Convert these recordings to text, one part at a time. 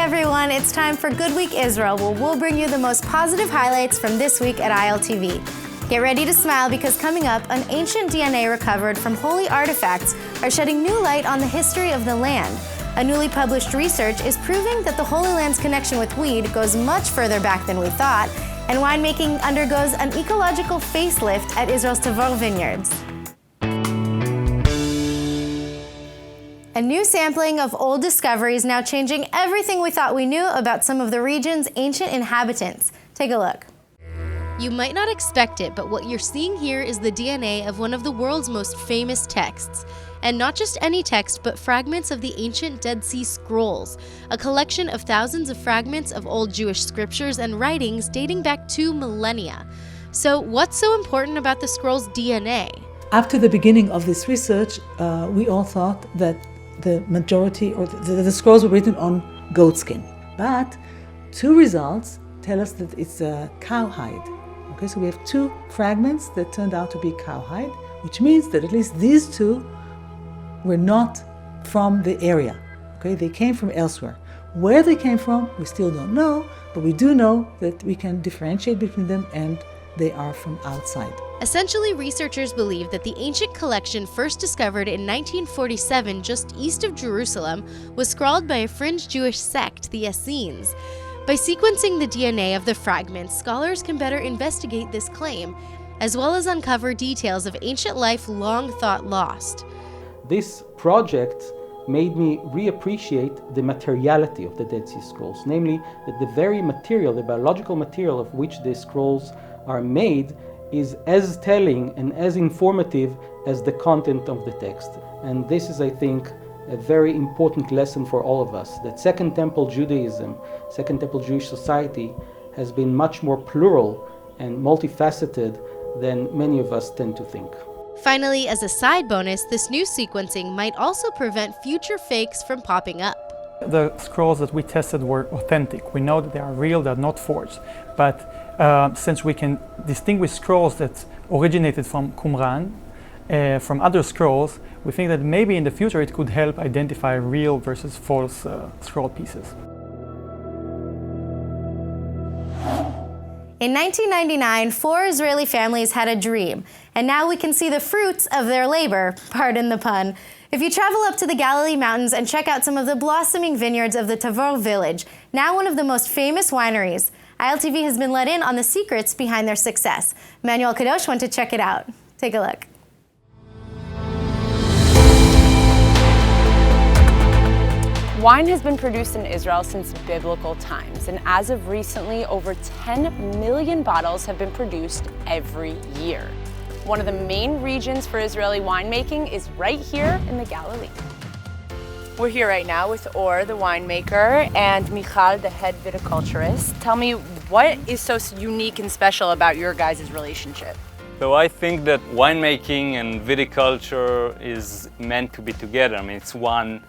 everyone, it's time for Good Week Israel, where we'll bring you the most positive highlights from this week at ILTV. Get ready to smile because coming up, an ancient DNA recovered from holy artifacts are shedding new light on the history of the land. A newly published research is proving that the Holy Land's connection with weed goes much further back than we thought, and winemaking undergoes an ecological facelift at Israel's Tavor Vineyards. A new sampling of old discoveries now changing everything we thought we knew about some of the region's ancient inhabitants. Take a look. You might not expect it, but what you're seeing here is the DNA of one of the world's most famous texts. And not just any text, but fragments of the ancient Dead Sea Scrolls, a collection of thousands of fragments of old Jewish scriptures and writings dating back 2 millennia. So what's so important about the scrolls' DNA? After the beginning of this research, we all thought that the majority, or the scrolls were written on goat skin. But 2 results tell us that it's a cowhide. Okay, so we have 2 fragments that turned out to be cowhide, which means that at least these 2 were not from the area. Okay, they came from elsewhere. Where they came from, we still don't know, but we do know that we can differentiate between them and they are from outside. Essentially, researchers believe that the ancient collection first discovered in 1947 just east of Jerusalem was scrawled by a fringe Jewish sect, the Essenes. By sequencing the DNA of the fragments, scholars can better investigate this claim, as well as uncover details of ancient life long thought lost. This project made me reappreciate the materiality of the Dead Sea Scrolls, namely that the very material, the biological material of which the scrolls are made is as telling and as informative as the content of the text. And this is, I think, a very important lesson for all of us, that Second Temple Judaism, Second Temple Jewish society has been much more plural and multifaceted than many of us tend to think. Finally, as a side bonus, this new sequencing might also prevent future fakes from popping up. The scrolls that we tested were authentic. We know that they are real, they're not forged. But since we can distinguish scrolls that originated from Qumran from other scrolls, we think that maybe in the future it could help identify real versus false scroll pieces. In 1999, 4 Israeli families had a dream, and now we can see the fruits of their labor, pardon the pun. If you travel up to the Galilee Mountains and check out some of the blossoming vineyards of the Tavor village, now one of the most famous wineries, ILTV has been let in on the secrets behind their success. Manuel Kadosh went to check it out. Take a look. Wine has been produced in Israel since biblical times, and as of recently, over 10 million bottles have been produced every year. One of the main regions for Israeli winemaking is right here in the Galilee. We're here right now with Or, the winemaker, and Michal, the head viticulturist. Tell me, what is so unique and special about your guys' relationship? So I think that winemaking and viticulture is meant to be together. I mean, it's one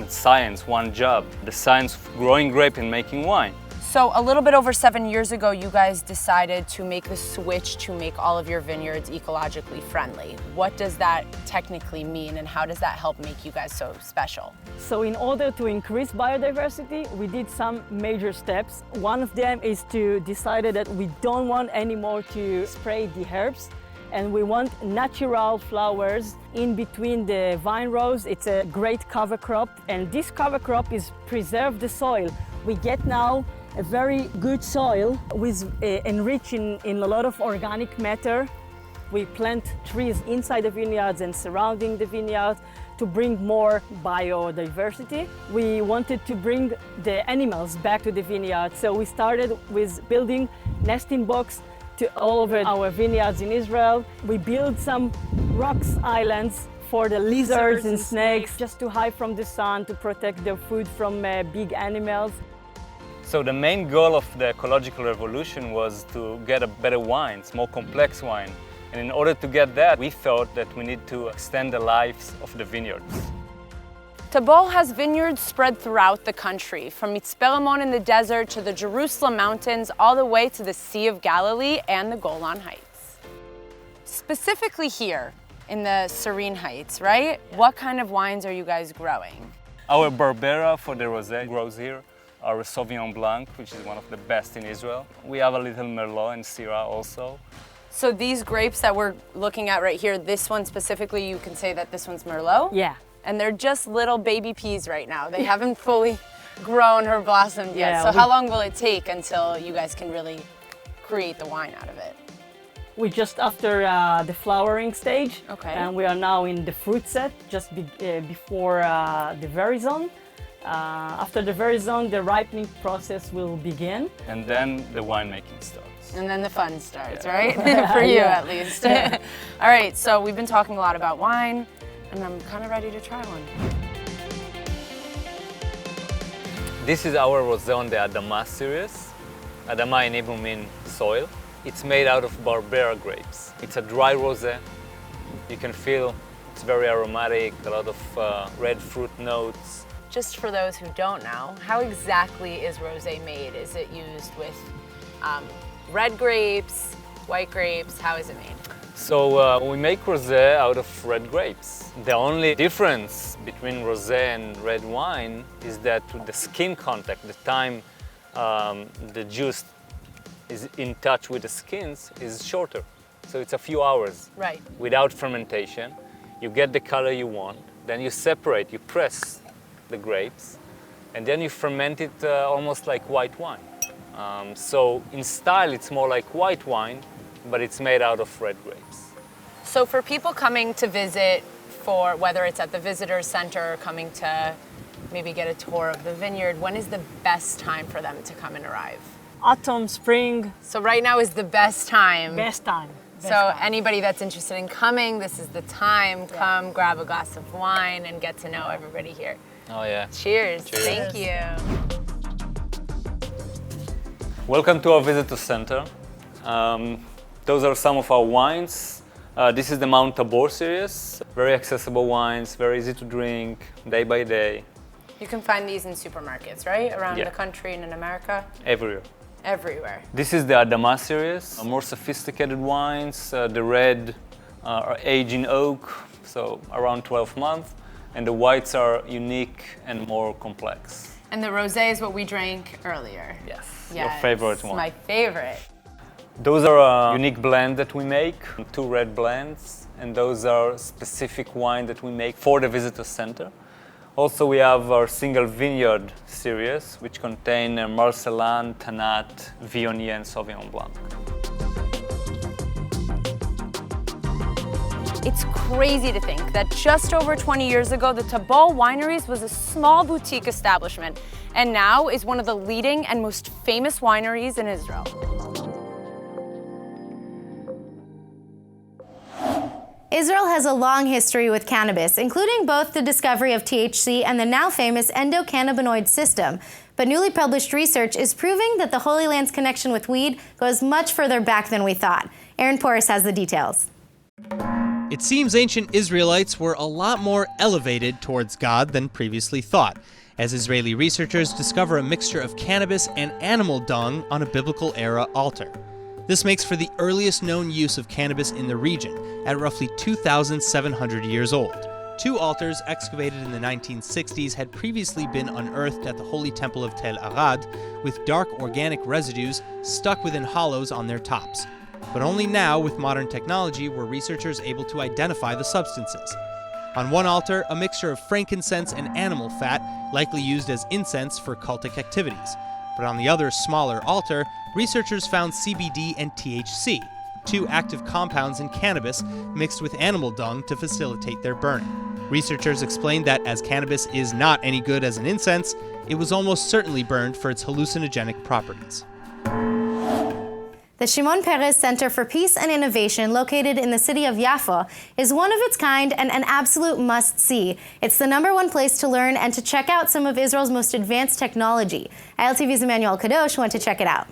science, one job. The science of growing grape and making wine. So a little bit over 7 years ago, you guys decided to make the switch to make all of your vineyards ecologically friendly. What does that technically mean, and how does that help make you guys so special? So in order to increase biodiversity, we did some major steps. One of them is to decide that we don't want anymore to spray the herbs, and we want natural flowers in between the vine rows. It's a great cover crop, and this cover crop is preserve the soil. We get now a very good soil with enriched in a lot of organic matter. We plant trees inside the vineyards and surrounding the vineyards to bring more biodiversity. We wanted to bring the animals back to the vineyard, so we started with building nesting box to all over our vineyards in Israel. We built some rocks islands for the lizards and snakes, just to hide from the sun, to protect their food from big animals. So the main goal of the ecological revolution was to get a better wine, it's more complex wine. And in order to get that, we thought that we need to extend the lives of the vineyards. Tabor has vineyards spread throughout the country, from Mitzpe Ramon in the desert to the Jerusalem mountains, all the way to the Sea of Galilee and the Golan Heights. Specifically here in the Serene Heights, right? What kind of wines are you guys growing? Our Barbera for the rosé grows here. our Sauvignon Blanc, which is one of the best in Israel. We have a little Merlot and Syrah also. So these grapes that we're looking at right here, this one specifically, you can say that this one's Merlot? Yeah. And they're just little baby peas right now. They haven't fully grown or blossomed yet. Yeah, So how long will it take until you guys can really create the wine out of it? We're just after the flowering stage. Okay. And we are now in the fruit set, just before the verizon. After the verizon, the ripening process will begin. And then the winemaking starts. And then the fun starts, right? For you at least. All right, so we've been talking a lot about wine, and I'm kind of ready to try one. This is our rosé on the Adama series. Adama in Hebrew means soil. It's made out of Barbera grapes. It's a dry rosé. You can feel it's very aromatic, a lot of red fruit notes. Just for those who don't know, how exactly is rosé made? Is it used with red grapes, white grapes? How is it made? So we make rosé out of red grapes. The only difference between rosé and red wine is that with the skin contact, the time the juice is in touch with the skins is shorter. So it's a few hours. Right. Without fermentation. You get the color you want, then you separate, you press the grapes, and then you ferment it almost like white wine. So in style it's more like white wine, but it's made out of red grapes. So for people coming to visit, for whether it's at the visitor center or coming to maybe get a tour of the vineyard, when is the best time for them to come and arrive? Autumn, spring, So right now is the best time. best time. So anybody that's interested in coming, this is the time. Come grab a glass of wine and get to know everybody here. Oh yeah. Cheers. Cheers. Thank you. Welcome to our visitor center. Those are some of our wines. This is the Mount Tabor series. Very accessible wines, very easy to drink, day by day, You can find these in supermarkets, right? Around Yeah. the country and in America? everywhere. Everywhere. This is the Adama series, more sophisticated wines. The red are aged in oak, so around 12 months, and the whites are unique and more complex. And the rosé is what we drank earlier. Yes, your favorite one. My favorite. Those are a unique blend that we make, 2 red blends, and those are specific wine that we make for the visitor center. Also, we have our single vineyard series, which contain Marcellan, Tannat, Viognier, and Sauvignon Blanc. It's crazy to think that just over 20 years ago, the Tabor Wineries was a small boutique establishment, and now is one of the leading and most famous wineries in Israel. Israel has a long history with cannabis, including both the discovery of THC and the now famous endocannabinoid system. But newly published research is proving that the Holy Land's connection with weed goes much further back than we thought. Aaron Porras has the details. It seems ancient Israelites were a lot more elevated towards God than previously thought, as Israeli researchers discover a mixture of cannabis and animal dung on a biblical-era altar. This makes for the earliest known use of cannabis in the region, at roughly 2,700 years old. 2 altars excavated in the 1960s had previously been unearthed at the Holy Temple of Tel Aviv, with dark organic residues stuck within hollows on their tops. But only now, with modern technology, were researchers able to identify the substances. On one altar, a mixture of frankincense and animal fat, likely used as incense for cultic activities. But on the other, smaller altar, researchers found CBD and THC, 2 active compounds in cannabis mixed with animal dung to facilitate their burning. Researchers explained that as cannabis is not any good as an incense, it was almost certainly burned for its hallucinogenic properties. The Shimon Peres Center for Peace and Innovation, located in the city of Yafo, is one of its kind and an absolute must-see. It's the #1 place to learn and to check out some of Israel's most advanced technology. ILTV's Emmanuel Kadosh went to check it out.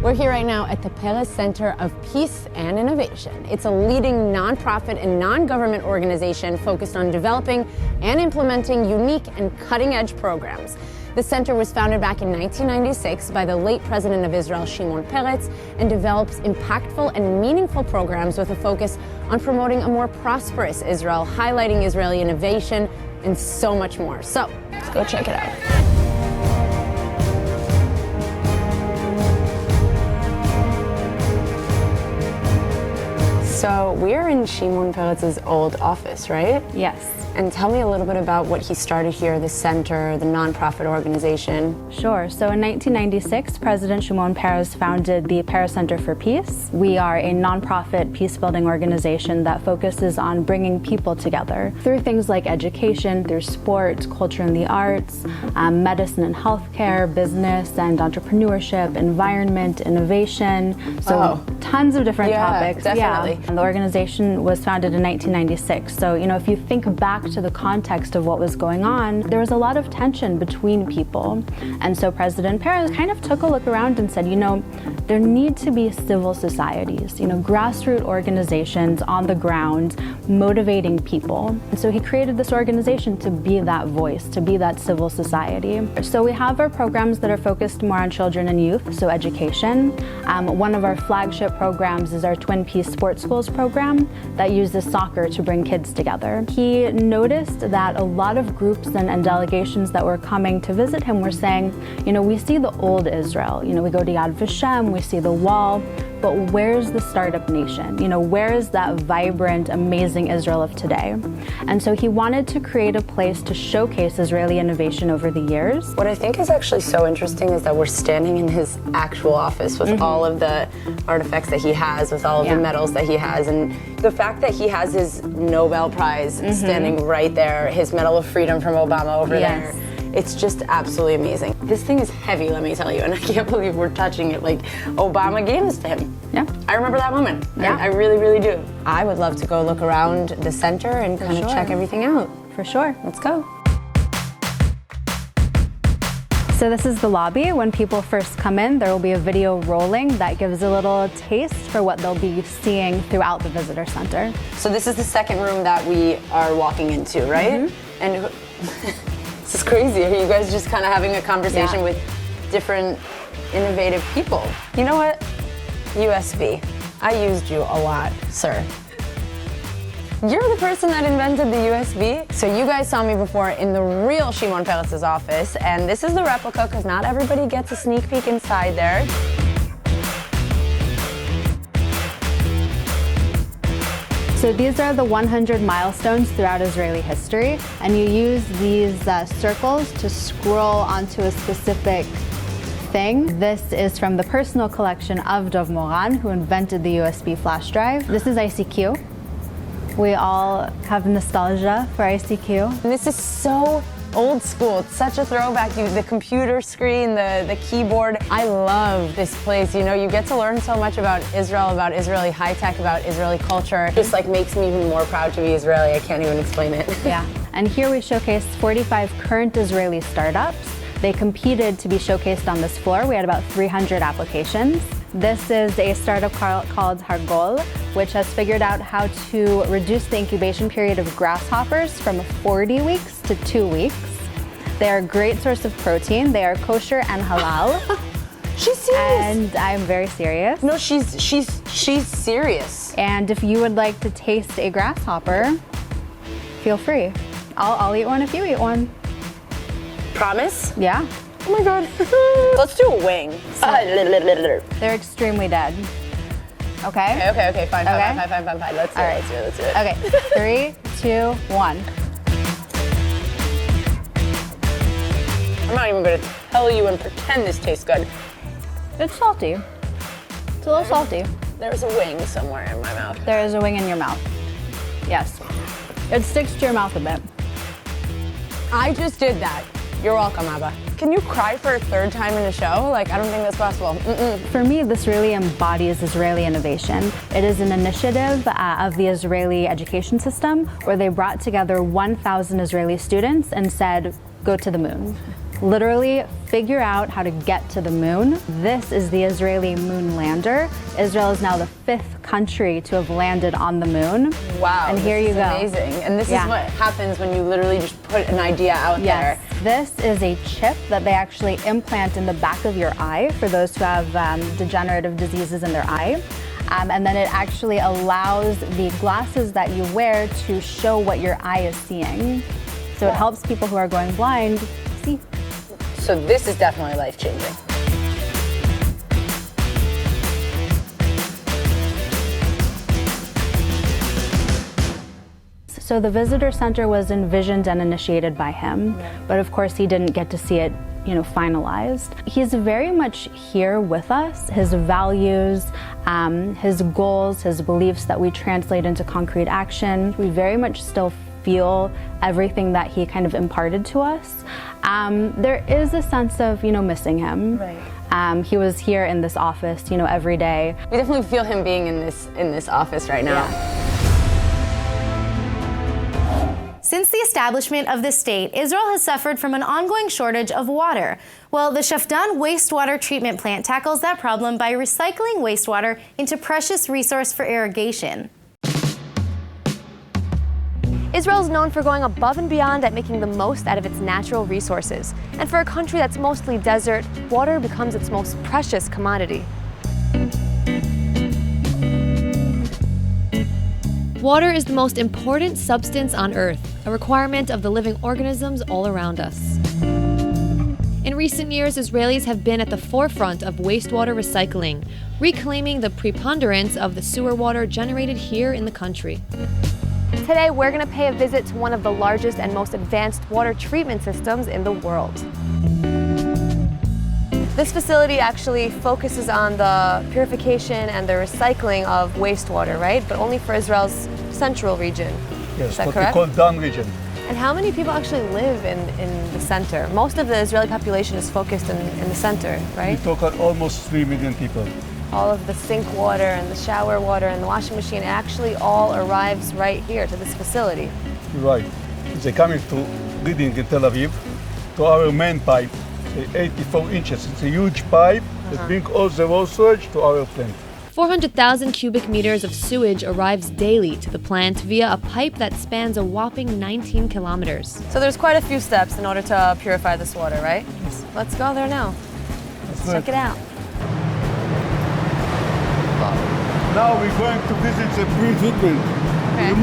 We're here right now at the Peres Center of Peace and Innovation. It's a leading nonprofit and non-government organization focused on developing and implementing unique and cutting-edge programs. The center was founded back in 1996 by the late president of Israel, Shimon Peretz, and develops impactful and meaningful programs with a focus on promoting a more prosperous Israel, highlighting Israeli innovation, and so much more. So, let's go check it out. So we're in Shimon Peretz's old office, right? Yes. And tell me a little bit about what he started here, the center, the nonprofit organization. Sure. So in 1996, President Shimon Peres founded the Peres Center for Peace. We are a nonprofit peace-building organization that focuses on bringing people together through things like education, through sport, culture and the arts, medicine and healthcare, business and entrepreneurship, environment, innovation. So tons of different topics. Definitely. Yeah. And the organization was founded in 1996. So, if you think back to the context of what was going on, there was a lot of tension between people. And so President Peres kind of took a look around and said, there need to be civil societies, grassroots organizations on the ground motivating people. And so he created this organization to be that voice, to be that civil society. So we have our programs that are focused more on children and youth, so education. One of our flagship programs is our Twin Peace Sports Schools program that uses soccer to bring kids together. He noticed that a lot of groups and delegations that were coming to visit him were saying, we see the old Israel, we go to Yad Vashem, we see the wall, but where's the startup nation? Where is that vibrant, amazing Israel of today? And so he wanted to create a place to showcase Israeli innovation over the years. What I think is actually so interesting is that we're standing in his actual office with all of the artifacts that he has, with all of the medals that he has, and the fact that he has his Nobel Prize standing right there, his Medal of Freedom from Obama over there. It's just absolutely amazing. This thing is heavy, let me tell you, and I can't believe we're touching it. Like, Obama gave this to him. Yeah. I remember that moment. Yeah. I really, really do. I would love to go look around the center and kind of check everything out. For sure. Let's go. So this is the lobby. When people first come in, there will be a video rolling that gives a little taste for what they'll be seeing throughout the visitor center. So this is the second room that we are walking into, right? And this is crazy. Are you guys just kind of having a conversation with different innovative people? You know what? USB. I used you a lot, sir. You're the person that invented the USB. So you guys saw me before in the real Shimon Peretz's office, and this is the replica because not everybody gets a sneak peek inside there. So these are the 100 milestones throughout Israeli history, and you use these circles to scroll onto a specific thing. This is from the personal collection of Dov Moran, who invented the USB flash drive. This is ICQ. We all have nostalgia for ICQ. And this is so old school. It's such a throwback. The computer screen, the keyboard. I love this place. You get to learn so much about Israel, about Israeli high tech, about Israeli culture. It just makes me even more proud to be Israeli. I can't even explain it. Yeah. And here we showcased 45 current Israeli startups. They competed to be showcased on this floor. We had about 300 applications. This is a startup called Hargol, which has figured out how to reduce the incubation period of grasshoppers from 40 weeks to 2 weeks. They are a great source of protein. They are kosher and halal. She's serious. And I'm very serious. No, she's serious. And if you would like to taste a grasshopper, feel free. I'll eat one if you eat one. Promise? Yeah. Oh my God. Let's do a wing. They're extremely dead. Okay? Okay, fine. Let's do it. Okay, 3, 2, 1. I'm not even gonna tell you and pretend this tastes good. It's salty. It's a little salty. There's a wing somewhere in my mouth. There is a wing in your mouth. Yes. It sticks to your mouth a bit. I just did that. You're welcome, Abba. Can you cry for a third time in a show? I don't think that's possible. For me, this really embodies Israeli innovation. It is an initiative of the Israeli education system where they brought together 1,000 Israeli students and said, go to the moon. literally figure out how to get to the moon. This is the Israeli moon lander. Israel is now the 5th country to have landed on the moon. Wow, and here you go. Amazing. And this is what happens when you literally just put an idea out there. This is a chip that they actually implant in the back of your eye for those who have degenerative diseases in their eye. And then it actually allows the glasses that you wear to show what your eye is seeing. So it helps people who are going blind see. So this is definitely life-changing. So the visitor center was envisioned and initiated by him, but of course he didn't get to see it, finalized. He's very much here with us. His values, his goals, his beliefs that we translate into concrete action. We very much still feel everything that he kind of imparted to us. There is a sense of, missing him. Right. He was here in this office, every day. We definitely feel him being in this office right now. Yeah. Since the establishment of the state, Israel has suffered from an ongoing shortage of water. Well, the Shafdan wastewater treatment plant tackles that problem by recycling wastewater into precious resource for irrigation. Israel is known for going above and beyond at making the most out of its natural resources. And for a country that's mostly desert, water becomes its most precious commodity. Water is the most important substance on Earth, a requirement of the living organisms all around us. In recent years, Israelis have been at the forefront of wastewater recycling, reclaiming the preponderance of the sewer water generated here in the country. Today, we're going to pay a visit to one of the largest and most advanced water treatment systems in the world. This facility actually focuses on the purification and the recycling of wastewater, right? But only for Israel's central region. Yes, is that what correct? we call down region. And how many people actually live in the center? Most of the Israeli population is focused in the center, right? We talk about almost 3 million people. All of the sink water and the shower water and the washing machine actually all arrives right here to this facility. Right. They're coming to reading in Tel Aviv to our main pipe, 84 inches. It's a huge pipe that brings all the raw sewage to our plant. 400,000 cubic meters of sewage arrives daily to the plant via a pipe that spans a whopping 19 kilometers. So there's quite a few steps in order to purify this water, right? Yes. Let's go there now. Let's check it out. Now we're going to visit the pre-treatment. Okay.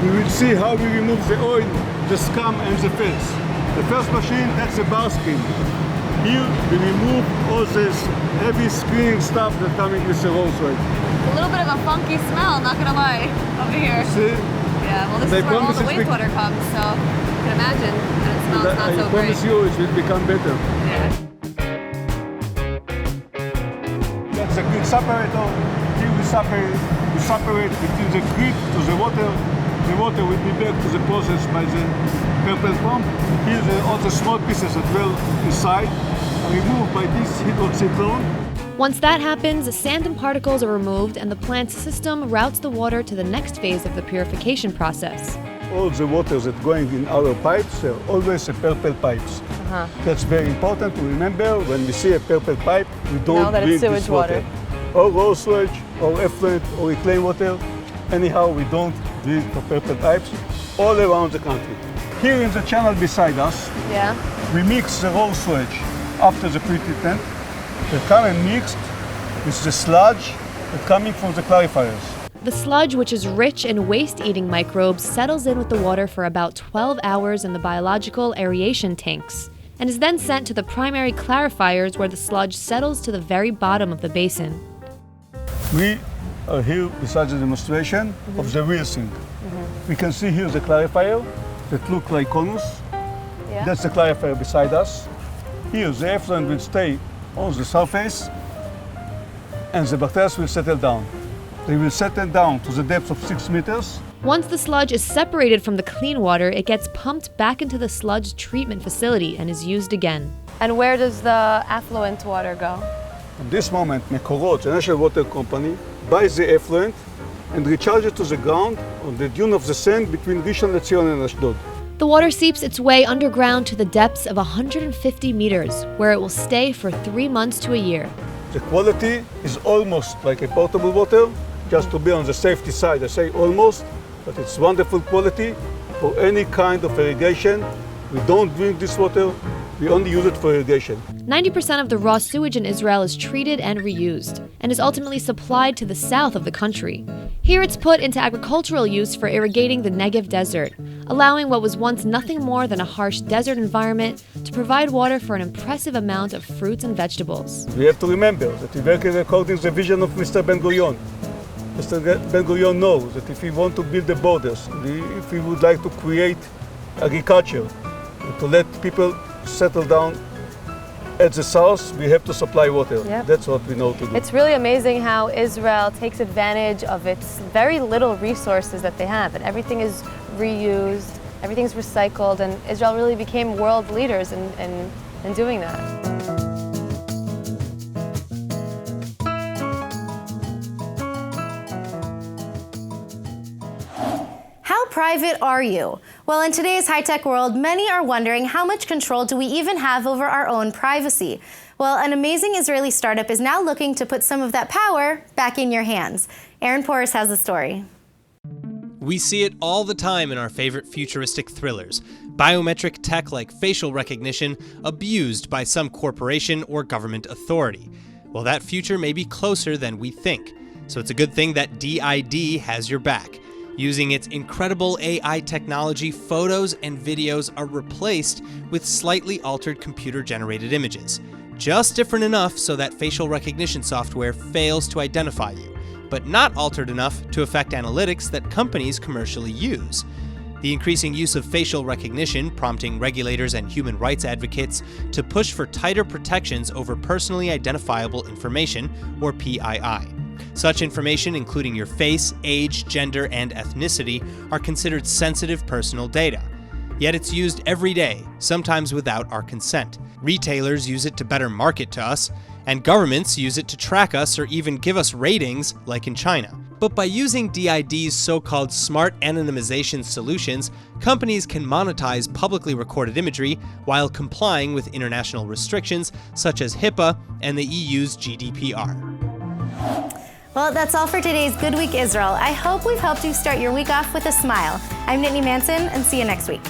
We will see how we remove the oil, the scum and the filth. The first machine, that's the bar skin. Here we remove all this heavy screening stuff that's coming with the raw sewage. A little bit of a funky smell, not gonna lie, over here. See? Yeah, well this is where all the wastewater comes, so you can imagine that it smells not so great. I promise you it will become better. Yeah. That's a good separator. Here we separate between the grit to the water. The water will be back to the process by the purple pump. Here all the small pieces that were inside are removed by this hydroxychlorine. Once that happens, sand and particles are removed and the plant's system routes the water to the next phase of the purification process. All the water that's going in our pipes are always purple pipes. That's very important to remember. When we see a purple pipe, we don't drink this water. Or raw sewage, or effluent, or reclaimed water. Anyhow, we don't drink the purple pipes all around the country. Here in the channel beside us, we mix the raw sewage after the pre-treatment. They come and mixed with the sludge that's coming from the clarifiers. The sludge, which is rich in waste-eating microbes, settles in with the water for about 12 hours in the biological aeration tanks, and is then sent to the primary clarifiers where the sludge settles to the very bottom of the basin. We are here beside the demonstration of the real thing. We can see here the clarifier that look like conus. That's the clarifier beside us. Here the effluent will stay on the surface and the bacteria will settle down. They will settle down to the depth of 6 meters. Once the sludge is separated from the clean water, it gets pumped back into the sludge treatment facility and is used again. And where does the affluent water go? At this moment, Mekorot, the national water company, buys the effluent and recharges it to the ground on the dune of the sand between Rishon LeZion and Ashdod. The water seeps its way underground to the depths of 150 meters, where it will stay for 3 months to a year. The quality is almost like a potable water, just to be on the safety side. I say almost, but it's wonderful quality for any kind of irrigation. We don't drink this water, we only use it for irrigation. 90% of the raw sewage in Israel is treated and reused, and is ultimately supplied to the south of the country. Here it's put into agricultural use for irrigating the Negev desert, allowing what was once nothing more than a harsh desert environment to provide water for an impressive amount of fruits and vegetables. We have to remember that we're working according to the vision of Mr. Ben-Gurion. Mr. Ben-Gurion knows that if we want to build the borders, if we would like to create agriculture, to let people settle down at the south, we have to supply water. Yep. That's what we know to do. It's really amazing how Israel takes advantage of its very little resources that they have, and everything is reused, everything's recycled, and Israel really became world leaders in doing that. How private are you? Well, in today's high-tech world, many are wondering how much control do we even have over our own privacy? Well, an amazing Israeli startup is now looking to put some of that power back in your hands. Aaron Porras has the story. We see it all the time in our favorite futuristic thrillers. Biometric tech like facial recognition abused by some corporation or government authority. Well, that future may be closer than we think. So it's a good thing that DID has your back. Using its incredible AI technology, photos and videos are replaced with slightly altered computer-generated images. Just different enough so that facial recognition software fails to identify you, but not altered enough to affect analytics that companies commercially use. The increasing use of facial recognition prompting regulators and human rights advocates to push for tighter protections over personally identifiable information, or PII. Such information, including your face, age, gender, and ethnicity, are considered sensitive personal data. Yet it's used every day, sometimes without our consent. Retailers use it to better market to us, and governments use it to track us or even give us ratings, like in China. But by using DID's so-called smart anonymization solutions, companies can monetize publicly recorded imagery while complying with international restrictions such as HIPAA and the EU's GDPR. Well, that's all for today's Good Week Israel. I hope we've helped you start your week off with a smile. I'm Nittany Manson, and see you next week.